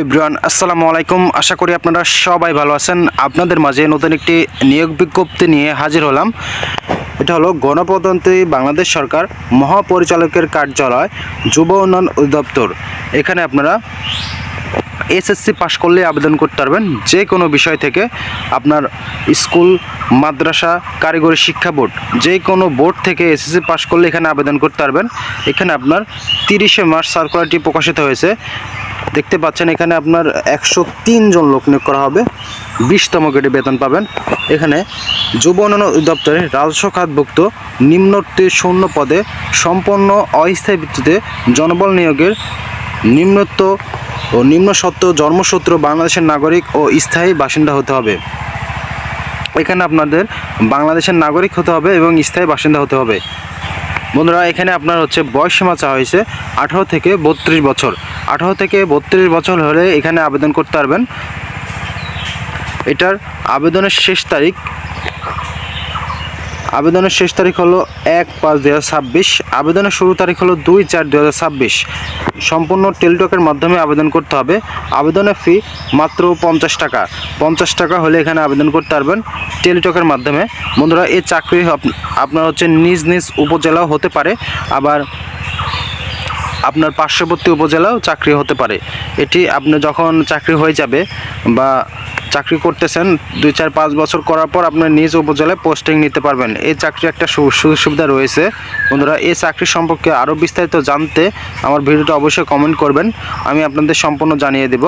Everyone আসসালামু আলাইকুম। আশা করি আপনারা সবাই ভালো আছেন। আপনাদের মাঝে নতুন একটি নিয়োগ বিজ্ঞপ্তি নিয়ে হাজির হলাম। এটা হলো গণপ্রজাতন্ত্রী বাংলাদেশ সরকার মহাপরিচালকের কার্যালয়, যুব উন্নয়ন অধিদপ্তর। এখানে আপনারা এসএসসি পাশ করলে আবেদন করতে পারবেন। যে কোনো বিষয় থেকে আপনার স্কুল, মাদ্রাসা, কারিগরি শিক্ষা বোর্ড, যে কোনো বোর্ড থেকে এসএসসি পাশ করলে এখানে আবেদন করতে পারবেন। এখানে আপনার 30শে মার্চ সার্কুলারটি প্রকাশিত হয়েছে। দেখতে পাচ্ছেন এখানে আপনার 103 জন লোক নিয়োগ করা হবে, 20তম গ্রেডে বেতন পাবেন। এখানে যুব উন্নয়ন অধিদপ্তরে রাজস্ব খাতভুক্ত নিম্নোক্ত শূন্য পদে সম্পন্ন অস্থায়ী ভিত্তিতে জনবল নিয়োগের নিম্নত্ব ও নিম্নসত্ত্ব জন্মসূত্র বাংলাদেশের নাগরিক ও স্থায়ী বাসিন্দা হতে হবে। এখানে আপনাদের বাংলাদেশের নাগরিক হতে হবে এবং স্থায়ী বাসিন্দা হতে হবে। বন্ধুরা, এখানে আপনার বয়সসীমা চাওয়া হয়েছে 18 থেকে 32 বছর। 18 থেকে 32 বছর হলে এখানে আবেদন করতে পারবেন। এটার আবেদনের শেষ তারিখ হলো 1/5/2026। আবেদনের শুরু তারিখ হলো 2/4/2026। সম্পূর্ণ টেলিটকের মাধ্যমে আবেদন করতে হবে। আবেদনের ফি মাত্র 50 টাকা। 50 টাকা হলে এখানে আবেদন করতে পারবেন টেলিটকের মাধ্যমে। বন্ধুরা, এই চাকরি আপনার নিজ নিজ উপজেলাও হতে পারে, আবার আপনার পার্শ্ববর্তী উপজেলাও চাকরি হতে পারে। এটি আপনি যখন চাকরি হয়ে যাবে বা চাকরি করতেছেন 2-4-5 বছর করার পর আপনার নিজ উপজেলায় পোস্টিং নিতে পারবেন। এই চাকরি একটা সুযোগ সুবিধা রয়েছে। বন্ধুরা, এই চাকরি সম্পর্কে আরও বিস্তারিত জানতে আমার ভিডিওটা অবশ্যই কমেন্ট করবেন, আমি আপনাদের সম্পূর্ণ জানিয়ে দেব।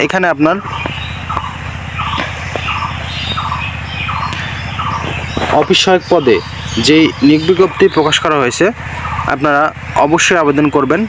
এখানে আপনার অফিস সহায়ক পদে যেই নিয়োগ বিজ্ঞপ্তি প্রকাশ করা হয়েছে, আপনারা অবশ্যই আবেদন করবেন।